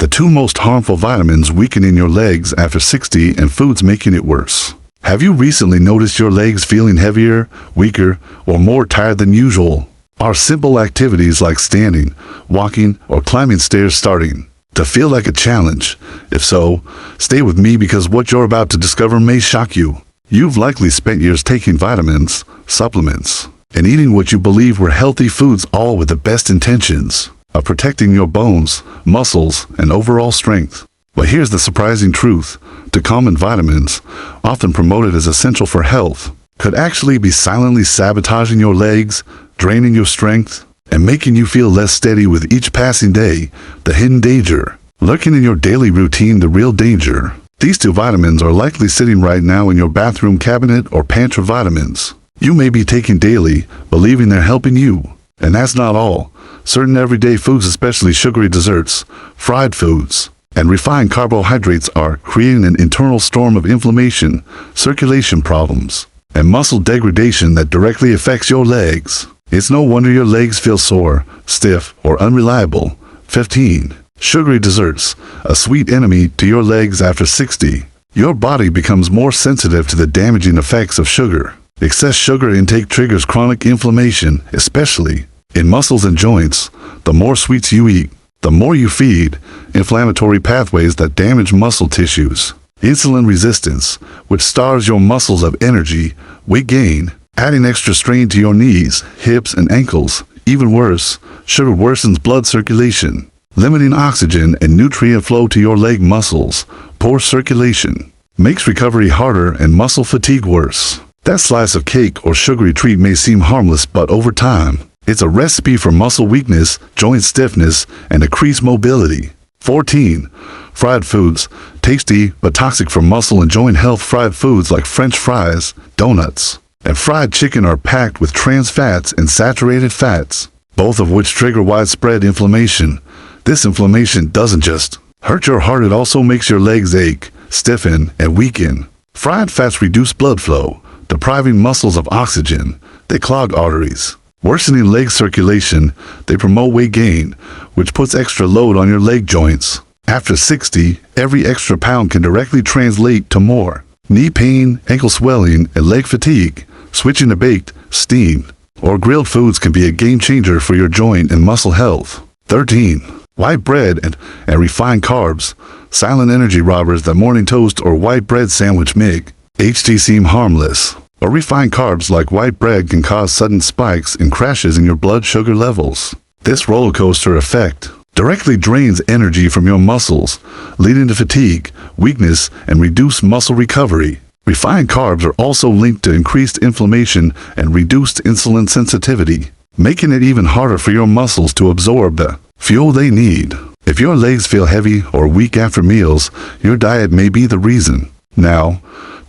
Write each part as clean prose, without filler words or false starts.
The two most harmful vitamins weakening your legs after 60 and foods making it worse. Have you recently noticed your legs feeling heavier, weaker, or more tired than usual? Are simple activities like standing, walking, or climbing stairs starting to feel like a challenge? If so, stay with me because what you're about to discover may shock you. You've likely spent years taking vitamins, supplements, and eating what you believe were healthy foods, all with the best intentions of protecting your bones, muscles, and overall strength. But here's the surprising truth. The common vitamins, often promoted as essential for health, could actually be silently sabotaging your legs, draining your strength, and making you feel less steady with each passing day. The hidden danger lurking in your daily routine, the real danger. These two vitamins are likely sitting right now in your bathroom cabinet or pantry. Vitamins you may be taking daily, believing they're helping you. And that's not all. Certain everyday foods, especially sugary desserts, fried foods, and refined carbohydrates, are creating an internal storm of inflammation, circulation problems, and muscle degradation that directly affects your legs. It's no wonder your legs feel sore, stiff, or unreliable. 15. Sugary desserts, a sweet enemy to your legs after 60. Your body becomes more sensitive to the damaging effects of sugar. Excess sugar intake triggers chronic inflammation, especially in muscles and joints. The more sweets you eat, the more you feed inflammatory pathways that damage muscle tissues. Insulin resistance, which starves your muscles of energy, weight gain, adding extra strain to your knees, hips, and ankles. Even worse, sugar worsens blood circulation, limiting oxygen and nutrient flow to your leg muscles. Poor circulation makes recovery harder and muscle fatigue worse. That slice of cake or sugary treat may seem harmless, but over time, it's a recipe for muscle weakness, joint stiffness, and decreased mobility. 14. Fried foods, tasty but toxic for muscle and joint health. Fried foods like French fries, donuts, and fried chicken are packed with trans fats and saturated fats, both of which trigger widespread inflammation. This inflammation doesn't just hurt your heart, it also makes your legs ache, stiffen, and weaken. Fried fats reduce blood flow, depriving muscles of oxygen. They clog arteries, worsening leg circulation. They promote weight gain, which puts extra load on your leg joints. After 60, every extra pound can directly translate to more knee pain, ankle swelling, and leg fatigue. Switching to baked, steamed, or grilled foods can be a game changer for your joint and muscle health. 13. White bread and refined carbs, silent energy robbers. The morning toast or white bread sandwich make seem harmless, but refined carbs like white bread can cause sudden spikes and crashes in your blood sugar levels. This roller coaster effect directly drains energy from your muscles, leading to fatigue, weakness, and reduced muscle recovery. Refined carbs are also linked to increased inflammation and reduced insulin sensitivity, making it even harder for your muscles to absorb the fuel they need. If your legs feel heavy or weak after meals, your diet may be the reason. Now,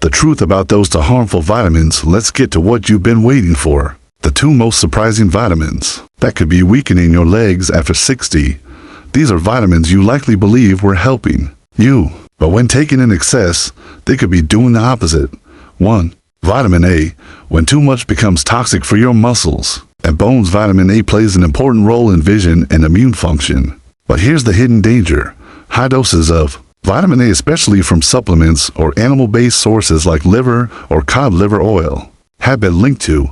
the truth about those two harmful vitamins. Let's get to what you've been waiting for. The two most surprising vitamins that could be weakening your legs after 60. These are vitamins you likely believe were helping you, but when taken in excess, they could be doing the opposite. 1. Vitamin A. When too much becomes toxic for your muscles and bones. Vitamin A plays an important role in vision and immune function. But here's the hidden danger. High doses of vitamin A, especially from supplements or animal-based sources like liver or cod liver oil, have been linked to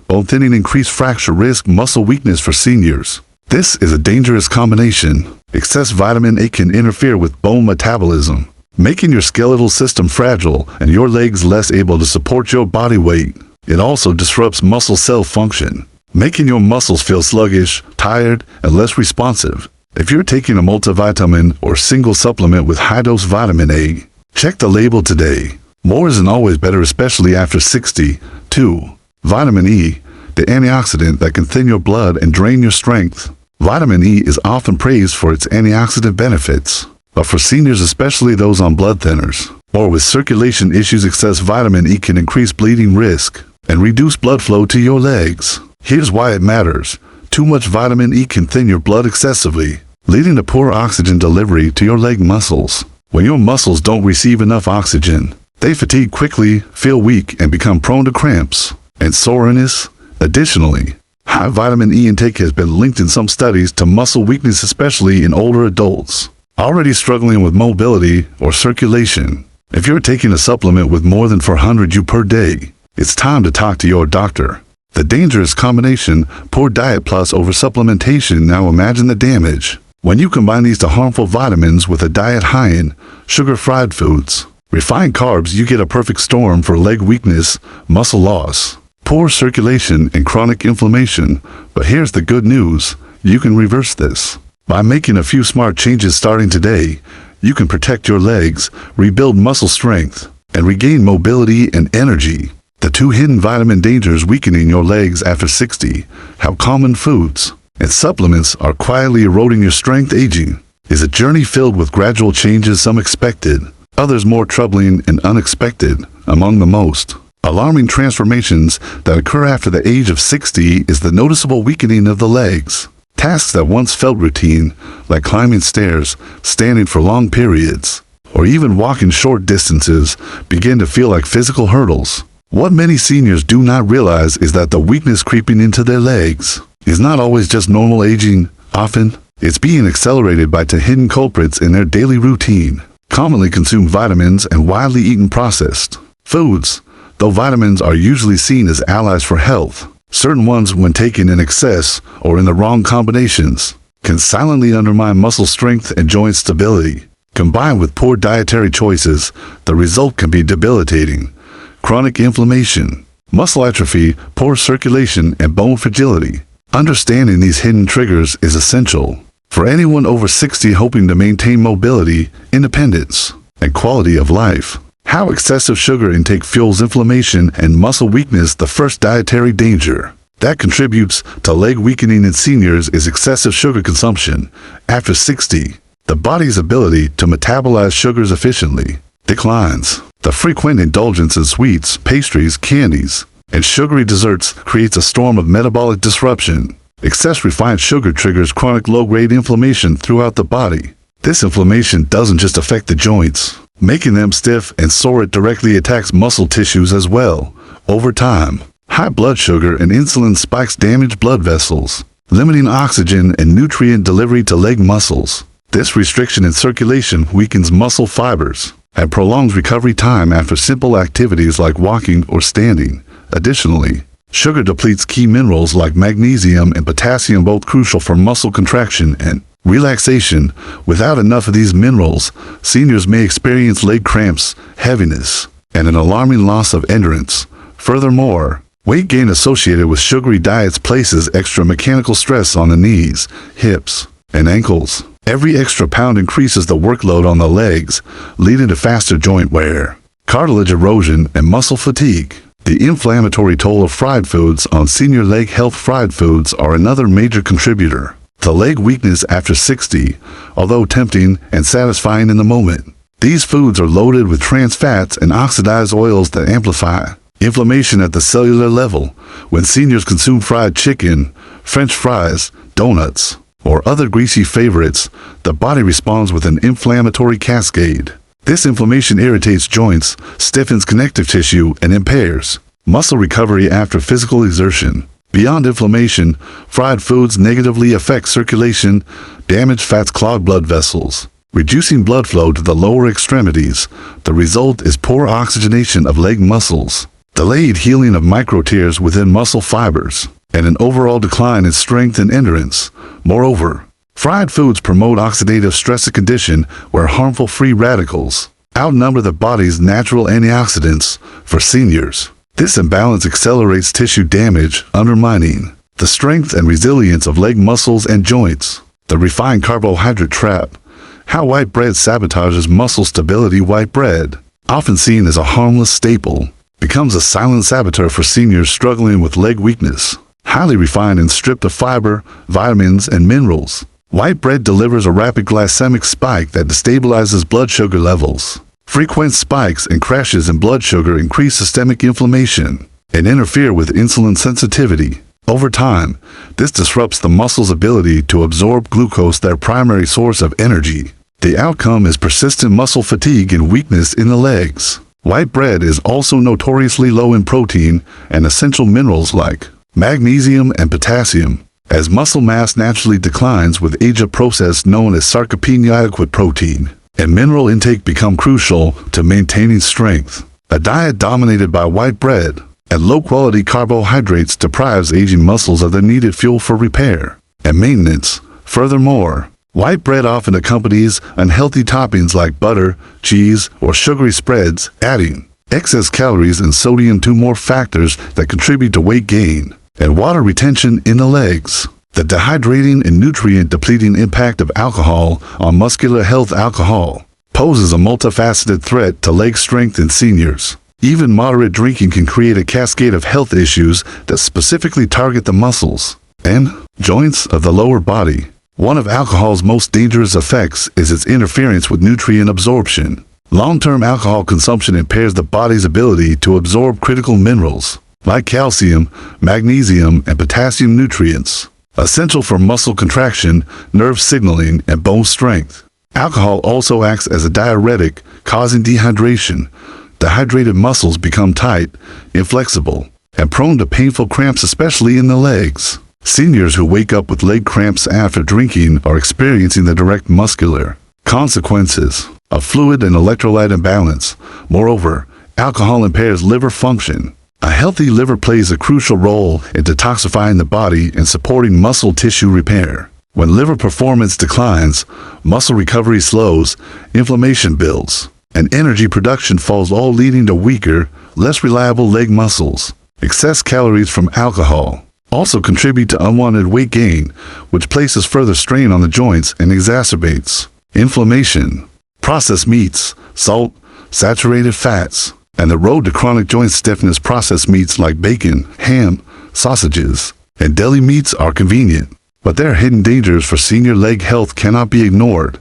bone thinning, increased fracture risk, muscle weakness for seniors. This is a dangerous combination. Excess vitamin A can interfere with bone metabolism, making your skeletal system fragile and your legs less able to support your body weight. It also disrupts muscle cell function, making your muscles feel sluggish, tired, and less responsive. If you're taking a multivitamin or single supplement with high-dose vitamin A, check the label today. More isn't always better, especially after 60. 2. Vitamin E, the antioxidant that can thin your blood and drain your strength. Vitamin E is often praised for its antioxidant benefits, but for seniors, especially those on blood thinners or with circulation issues, excess vitamin E can increase bleeding risk and reduce blood flow to your legs. Here's why it matters. Too much vitamin E can thin your blood excessively, leading to poor oxygen delivery to your leg muscles. When your muscles don't receive enough oxygen, they fatigue quickly, feel weak, and become prone to cramps and soreness. Additionally, high vitamin E intake has been linked in some studies to muscle weakness, especially in older adults. Already struggling with mobility or circulation? If you're taking a supplement with more than 400 U per day, it's time to talk to your doctor. The dangerous combination, poor diet plus oversupplementation. Now imagine the damage. When you combine these two harmful vitamins with a diet high in sugar, fried foods, refined carbs, you get a perfect storm for leg weakness, muscle loss, poor circulation, and chronic inflammation. But here's the good news. You can reverse this. By making a few smart changes starting today, you can protect your legs, rebuild muscle strength, and regain mobility and energy. The two hidden vitamin dangers weakening your legs after 60. How common foods and supplements are quietly eroding your strength. Aging is a journey filled with gradual changes, some expected, others more troubling and unexpected. Among the most alarming transformations that occur after the age of 60 is the noticeable weakening of the legs. Tasks that once felt routine, like climbing stairs, standing for long periods, or even walking short distances, begin to feel like physical hurdles. What many seniors do not realize is that the weakness creeping into their legs is not always just normal aging. Often, it's being accelerated by two hidden culprits in their daily routine: commonly consumed vitamins and widely eaten processed foods. Though vitamins are usually seen as allies for health, certain ones, when taken in excess or in the wrong combinations, can silently undermine muscle strength and joint stability. Combined with poor dietary choices, the result can be debilitating: chronic inflammation, muscle atrophy, poor circulation, and bone fragility. Understanding these hidden triggers is essential for anyone over 60 hoping to maintain mobility, independence, and quality of life. How excessive sugar intake fuels inflammation and muscle weakness. The first dietary danger that contributes to leg weakening in seniors is excessive sugar consumption. After 60, the body's ability to metabolize sugars efficiently declines. The frequent indulgence in sweets, pastries, candies, and sugary desserts creates a storm of metabolic disruption. Excess refined sugar triggers chronic low-grade inflammation throughout the body. This inflammation doesn't just affect the joints, making them stiff and sore. It directly attacks muscle tissues as well. Over time, high blood sugar and insulin spikes damage blood vessels, limiting oxygen and nutrient delivery to leg muscles. This restriction in circulation weakens muscle fibers and prolongs recovery time after simple activities like walking or standing. Additionally, sugar depletes key minerals like magnesium and potassium, both crucial for muscle contraction and relaxation. Without enough of these minerals, seniors may experience leg cramps, heaviness, and an alarming loss of endurance. Furthermore, weight gain associated with sugary diets places extra mechanical stress on the knees, hips, and ankles. Every extra pound increases the workload on the legs, leading to faster joint wear, cartilage erosion, and muscle fatigue. The inflammatory toll of fried foods on senior leg health. Fried foods are another major contributor to leg weakness after 60. Although tempting and satisfying in the moment, these foods are loaded with trans fats and oxidized oils that amplify inflammation at the cellular level. When seniors consume fried chicken, French fries, donuts, or other greasy favorites, the body responds with an inflammatory cascade. This inflammation irritates joints, stiffens connective tissue, and impairs muscle recovery after physical exertion. Beyond inflammation, fried foods negatively affect circulation. Damaged fats clog blood vessels, reducing blood flow to the lower extremities. The result is poor oxygenation of leg muscles, delayed healing of micro tears within muscle fibers, and an overall decline in strength and endurance. Moreover, fried foods promote oxidative stress, a condition where harmful free radicals outnumber the body's natural antioxidants. For seniors, this imbalance accelerates tissue damage, undermining the strength and resilience of leg muscles and joints. The refined carbohydrate trap. How white bread sabotages muscle stability. White bread, often seen as a harmless staple, becomes a silent saboteur for seniors struggling with leg weakness. Highly refined and stripped of fiber, vitamins, and minerals, white bread delivers a rapid glycemic spike that destabilizes blood sugar levels. Frequent spikes and crashes in blood sugar increase systemic inflammation and interfere with insulin sensitivity. Over time, this disrupts the muscle's ability to absorb glucose, their primary source of energy. The outcome is persistent muscle fatigue and weakness in the legs. White bread is also notoriously low in protein and essential minerals like magnesium and potassium. as muscle mass naturally declines with age. A process known as sarcopenia. Adequate protein and mineral intake become crucial to maintaining strength. A diet dominated by white bread and low-quality carbohydrates deprives aging muscles of the needed fuel for repair and maintenance. Furthermore, white bread often accompanies unhealthy toppings like butter, cheese, or sugary spreads, adding excess calories and sodium. Two more factors that contribute to weight gain and water retention in the legs. The dehydrating and nutrient-depleting impact of alcohol on muscular health. Alcohol poses a multifaceted threat to leg strength in seniors. Even moderate drinking can create a cascade of health issues that specifically target the muscles and joints of the lower body. One of alcohol's most dangerous effects is its interference with nutrient absorption. Long-term alcohol consumption impairs the body's ability to absorb critical minerals like calcium, magnesium, and potassium, nutrients essential for muscle contraction, nerve signaling, and bone strength. Alcohol also acts as a diuretic, causing dehydration. Dehydrated muscles become tight, inflexible, and prone to painful cramps, especially in the legs. Seniors who wake up with leg cramps after drinking are experiencing the direct muscular consequences of fluid and electrolyte imbalance. Moreover, alcohol impairs liver function. A healthy liver plays a crucial role in detoxifying the body and supporting muscle tissue repair. When liver performance declines, muscle recovery slows, inflammation builds, and energy production falls, all leading to weaker, less reliable leg muscles. Excess calories from alcohol also contribute to unwanted weight gain, which places further strain on the joints and exacerbates inflammation. Processed meats, salt, saturated fats, and the road to chronic joint stiffness. Processed meats like bacon, ham, sausages, and deli meats are convenient, but their hidden dangers for senior leg health cannot be ignored.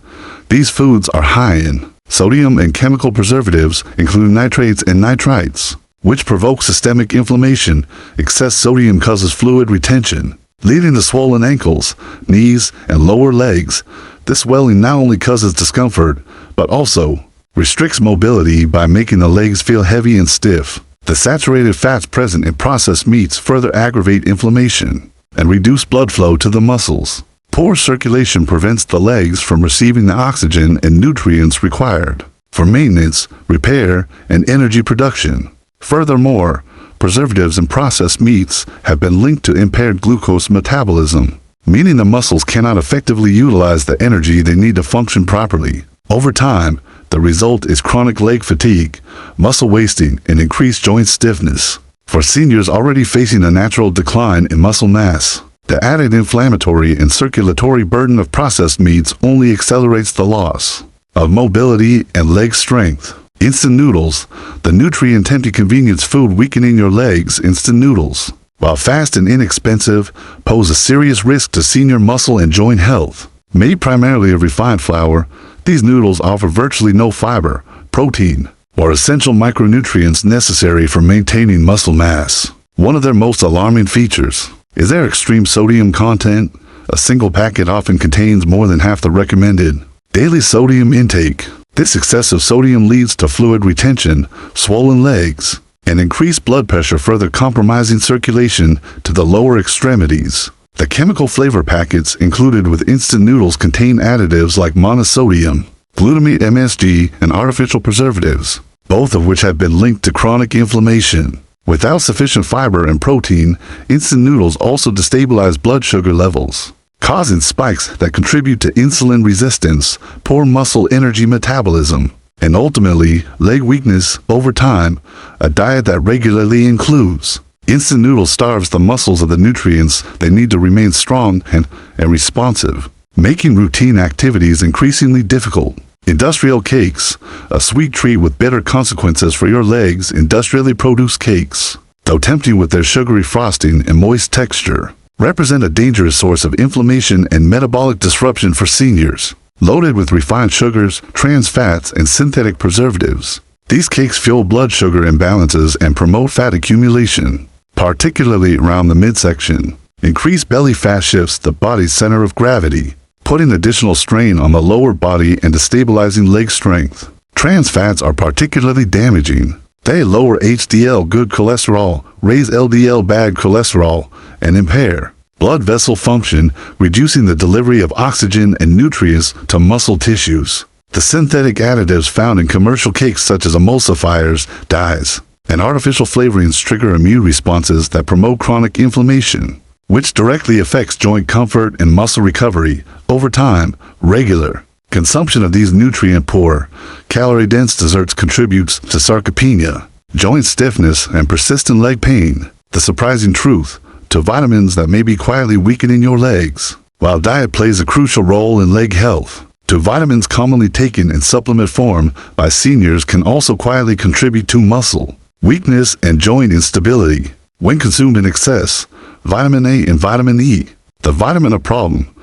These foods are high in sodium and chemical preservatives, including nitrates and nitrites, which provoke systemic inflammation. Excess sodium causes fluid retention, leading to swollen ankles, knees, and lower legs. This swelling not only causes discomfort, but also restricts mobility by making the legs feel heavy and stiff. The saturated fats present in processed meats further aggravate inflammation and reduce blood flow to the muscles. Poor circulation prevents the legs from receiving the oxygen and nutrients required for maintenance, repair, and energy production. Furthermore, preservatives in processed meats have been linked to impaired glucose metabolism, meaning the muscles cannot effectively utilize the energy they need to function properly. Over time, the result is chronic leg fatigue, muscle wasting, and increased joint stiffness. For seniors already facing a natural decline in muscle mass, the added inflammatory and circulatory burden of processed meats only accelerates the loss of mobility and leg strength. Instant noodles, the nutrient-empty convenience food weakening your legs. Instant noodles, while fast and inexpensive, pose a serious risk to senior muscle and joint health. Made primarily of refined flour, these noodles offer virtually no fiber, protein, or essential micronutrients necessary for maintaining muscle mass. One of their most alarming features is their extreme sodium content. A single packet often contains more than half the recommended daily sodium intake. This excessive sodium leads to fluid retention, swollen legs, and increased blood pressure, further compromising circulation to the lower extremities. The chemical flavor packets included with instant noodles contain additives like monosodium, glutamate MSG, and artificial preservatives, both of which have been linked to chronic inflammation. Without sufficient fiber and protein, instant noodles also destabilize blood sugar levels, causing spikes that contribute to insulin resistance, poor muscle energy metabolism, and ultimately leg weakness. Over time, a diet that regularly includes instant noodles starves the muscles of the nutrients they need to remain strong and responsive, making routine activities increasingly difficult. Industrial cakes, a sweet treat with bitter consequences for your legs. Industrially produced cakes, though tempting with their sugary frosting and moist texture, represent a dangerous source of inflammation and metabolic disruption for seniors. Loaded with refined sugars, trans fats, and synthetic preservatives, these cakes fuel blood sugar imbalances and promote fat accumulation, particularly around the midsection. Increased belly fat shifts the body's center of gravity, putting additional strain on the lower body and destabilizing leg strength. Trans fats are particularly damaging. They lower HDL good cholesterol, raise LDL bad cholesterol, and impair blood vessel function, reducing the delivery of oxygen and nutrients to muscle tissues. The synthetic additives found in commercial cakes such as emulsifiers, dyes, and artificial flavorings trigger immune responses that promote chronic inflammation, which directly affects joint comfort and muscle recovery. Over time, regular consumption of these nutrient-poor, calorie-dense desserts contributes to sarcopenia, joint stiffness, and persistent leg pain. The surprising truth: to vitamins that may be quietly weakening your legs. While diet plays a crucial role in leg health, to vitamins commonly taken in supplement form by seniors can also quietly contribute to muscle weakness and joint instability. When consumed in excess, vitamin A and vitamin E, the vitamin of problem,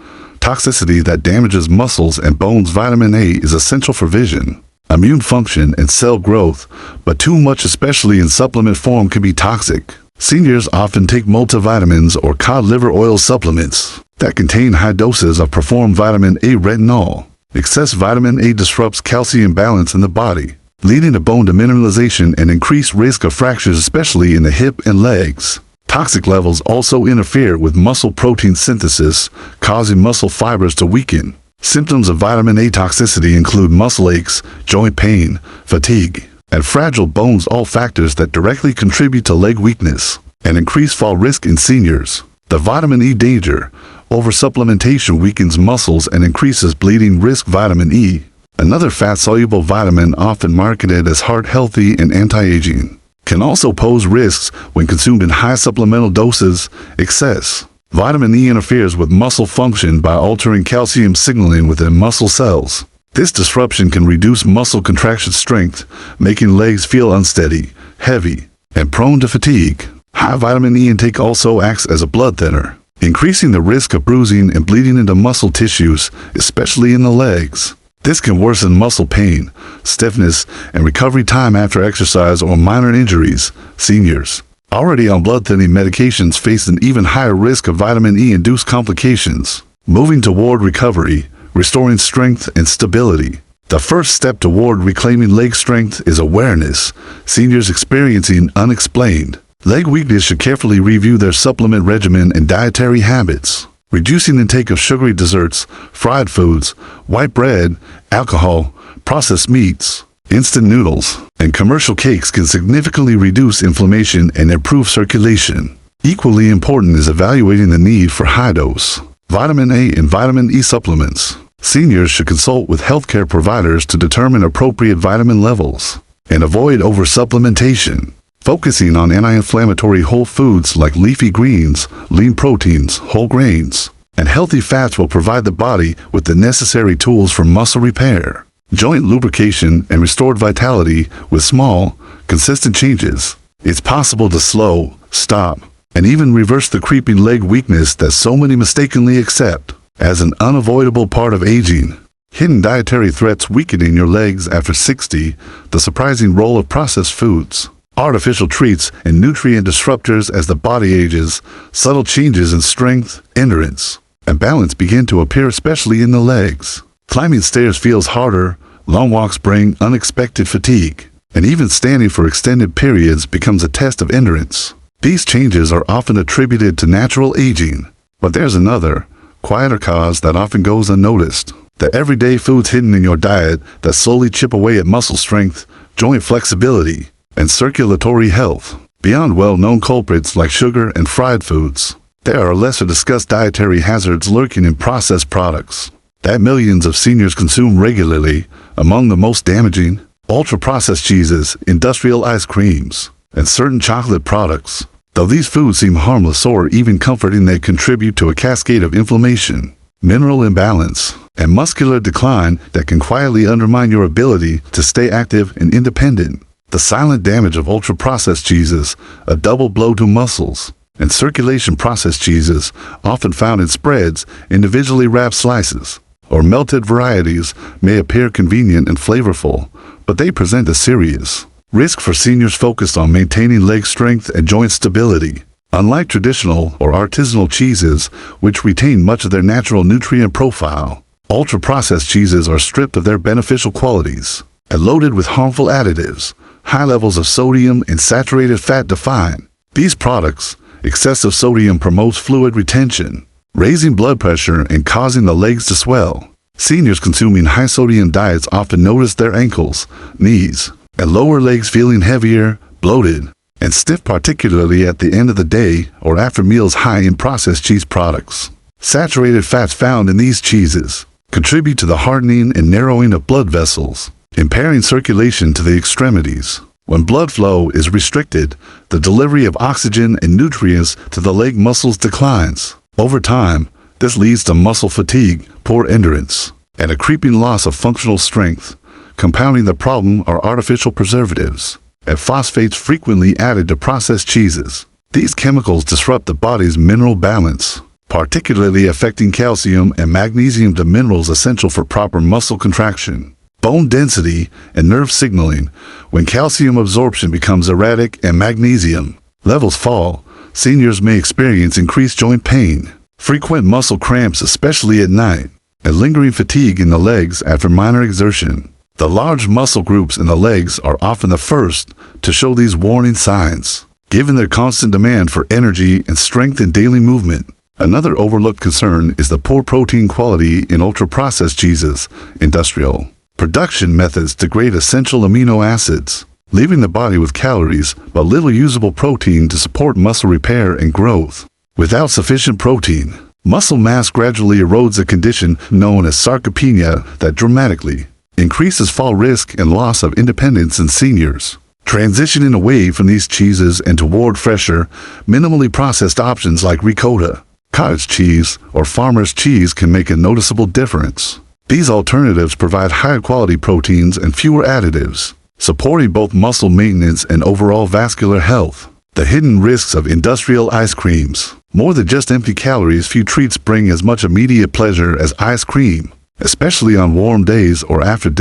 toxicity that damages muscles and bones. Vitamin A is essential for vision, immune function, and cell growth, but too much, especially in supplement form, can be toxic. Seniors often take multivitamins or cod liver oil supplements that contain high doses of performed vitamin A retinol. Excess vitamin A disrupts calcium balance in the body, leading to bone demineralization and increased risk of fractures, especially in the hip and legs. Toxic levels also interfere with muscle protein synthesis, causing muscle fibers to weaken. Symptoms of vitamin A toxicity include muscle aches, joint pain, fatigue, and fragile bones, all factors that directly contribute to leg weakness and increased fall risk in seniors. The vitamin E danger: oversupplementation weakens muscles and increases bleeding risk. Vitamin E, another fat-soluble vitamin often marketed as heart-healthy and anti-aging, can also pose risks when consumed in high supplemental doses. Excess vitamin E interferes with muscle function by altering calcium signaling within muscle cells. This disruption can reduce muscle contraction strength, making legs feel unsteady, heavy, and prone to fatigue. High vitamin E intake also acts as a blood thinner, increasing the risk of bruising and bleeding into muscle tissues, especially in the legs. This can worsen muscle pain, stiffness, and recovery time after exercise or minor injuries. Seniors already on blood-thinning medications face an even higher risk of vitamin E-induced complications. Moving toward recovery, restoring strength and stability. The first step toward reclaiming leg strength is awareness. Seniors experiencing unexplained leg weakness should carefully review their supplement regimen and dietary habits. Reducing intake of sugary desserts, fried foods, white bread, alcohol, processed meats, instant noodles, and commercial cakes can significantly reduce inflammation and improve circulation. Equally important is evaluating the need for high-dose vitamin A and vitamin E supplements. Seniors should consult with healthcare providers to determine appropriate vitamin levels and avoid oversupplementation. Focusing on anti-inflammatory whole foods like leafy greens, lean proteins, whole grains, and healthy fats will provide the body with the necessary tools for muscle repair, joint lubrication, and restored vitality. With small, consistent changes, it's possible to slow, stop, and even reverse the creeping leg weakness that so many mistakenly accept as an unavoidable part of aging. Hidden dietary threats weakening your legs after 60, the surprising role of processed foods, artificial treats, and nutrient disruptors as the body ages. Subtle changes in strength, endurance, and balance begin to appear, especially in the legs. Climbing stairs feels harder, long walks bring unexpected fatigue, and even standing for extended periods becomes a test of endurance. These changes are often attributed to natural aging, but there's another, quieter cause that often goes unnoticed: the everyday foods hidden in your diet that slowly chip away at muscle strength, joint flexibility, and circulatory health. Beyond well-known culprits like sugar and fried foods, there are lesser-discussed dietary hazards lurking in processed products that millions of seniors consume regularly. Among the most damaging, ultra-processed cheeses, industrial ice creams, and certain chocolate products. Though these foods seem harmless or even comforting, they contribute to a cascade of inflammation, mineral imbalance, and muscular decline that can quietly undermine your ability to stay active and independent. The silent damage of ultra-processed cheeses, a double blow to muscles, and circulation. Processed cheeses, often found in spreads, individually wrapped slices, or melted varieties, may appear convenient and flavorful, but they present a serious risk for seniors focused on maintaining leg strength and joint stability. Unlike traditional or artisanal cheeses, which retain much of their natural nutrient profile, ultra-processed cheeses are stripped of their beneficial qualities and loaded with harmful additives. High levels of sodium and saturated fat define these products, Excessive sodium promotes fluid retention, raising blood pressure and causing the legs to swell. Seniors consuming high-sodium diets often notice their ankles, knees, and lower legs feeling heavier, bloated, and stiff, particularly at the end of the day or after meals high in processed cheese products. Saturated fats found in these cheeses contribute to the hardening and narrowing of blood vessels, impairing circulation to the extremities. When blood flow is restricted, the delivery of oxygen and nutrients to the leg muscles declines. Over time, this leads to muscle fatigue, poor endurance, and a creeping loss of functional strength. Compounding the problem are artificial preservatives and phosphates frequently added to processed cheeses. These chemicals disrupt the body's mineral balance, particularly affecting calcium and magnesium, the minerals essential for proper muscle contraction, bone density, and nerve signaling. When calcium absorption becomes erratic and magnesium levels fall, seniors may experience increased joint pain, frequent muscle cramps especially at night, and lingering fatigue in the legs after minor exertion. The large muscle groups in the legs are often the first to show these warning signs, given their constant demand for energy and strength in daily movement. Another overlooked concern is the poor protein quality in ultra-processed cheeses. Industrial production methods degrade essential amino acids, leaving the body with calories but little usable protein to support muscle repair and growth. Without sufficient protein, muscle mass gradually erodes, a condition known as sarcopenia that dramatically increases fall risk and loss of independence in seniors. Transitioning away from these cheeses and toward fresher, minimally processed options like ricotta, cottage cheese, or farmer's cheese can make a noticeable difference. These alternatives provide higher quality proteins and fewer additives, supporting both muscle maintenance and overall vascular health. The hidden risks of industrial ice creams. More than just empty calories, few treats bring as much immediate pleasure as ice cream, especially on warm days or after dinner.